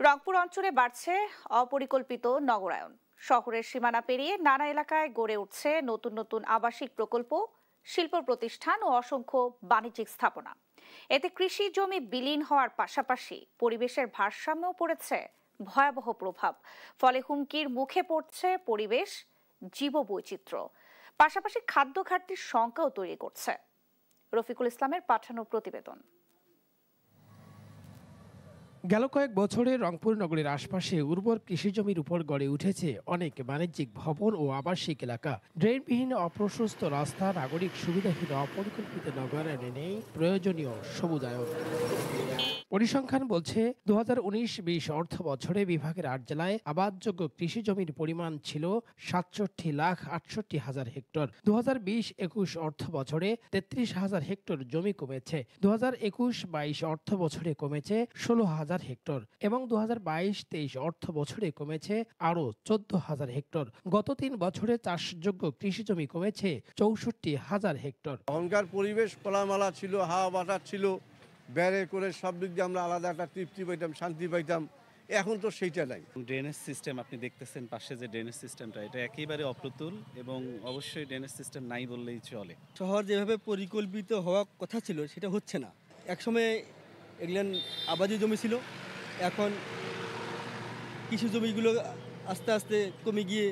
রংপুর অঞ্চলে বাড়ছে অপরিকল্পিত নগরায়ন। শহরের সীমানা পেরিয়ে নানা এলাকায় গড়ে উঠছে নতুন নতুন আবাসিক প্রকল্প, শিল্প প্রতিষ্ঠান ও অসংখ্য বাণিজ্যিক স্থাপনা। এতে কৃষি জমি বিলীন হওয়ার পাশাপাশি পরিবেশের ভারসাম্যও পড়েছে ভয়াবহ প্রভাব। ফলে হুমকির মুখে পড়ছে পরিবেশ, জীববৈচিত্র্য, পাশাপাশি খাদ্য ঘাটতির শঙ্কাও তৈরি করছে। রফিকুল ইসলামের পাঠানো প্রতিবেদন। গেল কয়েক বছরে রংপুর নগরের আশপাশে উর্বর কৃষিজমির উপর গড়ে উঠেছে অনেক বাণিজ্যিক ভবন ও আবাসিক এলাকা। ড্রেনবিহীন, অপ্রশস্ত রাস্তা, নাগরিক সুবিধাহীন অপরিকল্পিত নগরায়নে নেই প্রয়োজনীয় সবুজায়ন। পরিসংখ্যান বলছে 2019-20 অর্থ বছরে বিভাগের 8 জেলায় আবাদযোগ্য কৃষি জমির পরিমাণ ছিল 67,68,000 হেক্টর। 2020-21 অর্থ বছরে 33,000 হেক্টর জমি কমেছে। 2021-22 অর্থ বছরে কমেছে 16,000 হেক্টর এবং 2022-23 অর্থ বছরে কমেছে আরও 14,000 হেক্টর। গত 3 বছরে চাষযোগ্য কৃষি জমি কমেছে 64,000 হেক্টর। এখনকার পরিবেশ খোলামেলা ছিল, হাওয়া বাতাস ছিল, বেড়ে করে সব দিক দিয়ে আমরা আলাদা একটা তৃপ্তি পাইতাম, শান্তি পাইতাম। এখন তো সেইটা নাই। ড্রেনেজ সিস্টেম আপনি দেখতেছেন পাশে যে ড্রেনেজ সিস্টেমটা, এটা একেবারে অপ্রতুল এবং অবশ্যই ড্রেনেজ সিস্টেম নাই বললেই চলে। শহর যেভাবে পরিকল্পিত হওয়ার কথা ছিল সেটা হচ্ছে না। একসময় এগুলো আবাদি জমি ছিল, এখন কৃষি জমিগুলো আস্তে আস্তে কমে গিয়ে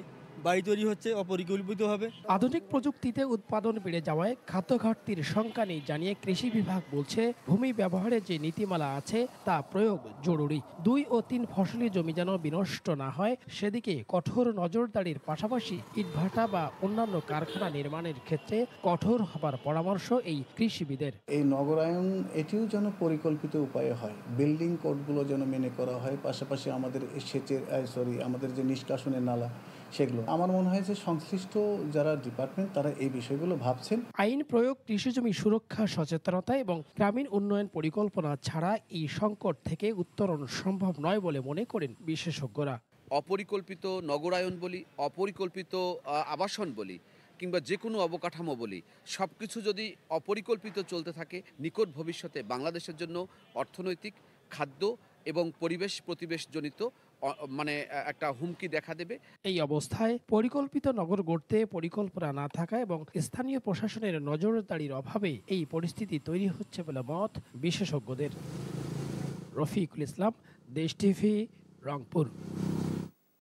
বাড়ি তৈরি হচ্ছে অপরিকল্পিতভাবে। আধুনিক প্রযুক্তিতে উৎপাদন বেড়ে যাওয়ায় খাদ্য ঘাটতির শঙ্কা নেই জানিয়ে কৃষি বিভাগ বলছে, ভূমি ব্যবহারে যে নীতিমালা আছে তা প্রয়োগ জরুরি। 2 ও 3 ফসলি জমি যেন বিনষ্ট না হয় সেদিকে কঠোর নজরদারির পাশাপাশি ইটভাটা বা অন্যান্য কারখানা নির্মাণের ক্ষেত্রে কঠোর হবার পরামর্শ এই কৃষিবিদের। এই নগরায়ন এটিও যেন পরিকল্পিত উপায়ে হয়, বিল্ডিং কোডগুলো যেন মেনে করা হয়, পাশাপাশি আমাদের আমাদের যে নিষ্কাশনের নালা সেগুলো। আমার মনে হয় যে সংশ্লিষ্ট যারা ডিপার্টমেন্ট তারা এই বিষয়গুলো ভাবছেন। আইন প্রয়োগ, কৃষিজমি সুরক্ষা, সচেতনতা এবং গ্রামীণ উন্নয়ন পরিকল্পনা ছাড়া এই সংকট থেকে উত্তরণ সম্ভব নয় বলে মনে করেন বিশেষজ্ঞরা। অপরিকল্পিত নগরায়ন বলি, অপরিকল্পিত আবাসন বলি, কিংবা যে কোনো অবকাঠামো বলি, সব কিছু যদি অপরিকল্পিত চলতে থাকে, নিকট ভবিষ্যতে বাংলাদেশের জন্য অর্থনৈতিক, খাদ্য এবং পরিবেশ প্রতিবেশজনিত একটা হুমকি দেখা দেবে। এই অবস্থায় পরিকল্পিত নগর গড়তে পরিকল্পনা না থাকা এবং স্থানীয় প্রশাসনের নজরদারির অভাবে এই পরিস্থিতি তৈরি হচ্ছে বলে মত বিশেষজ্ঞদের। রফিকুল ইসলাম, দেশ টিভি, রংপুর।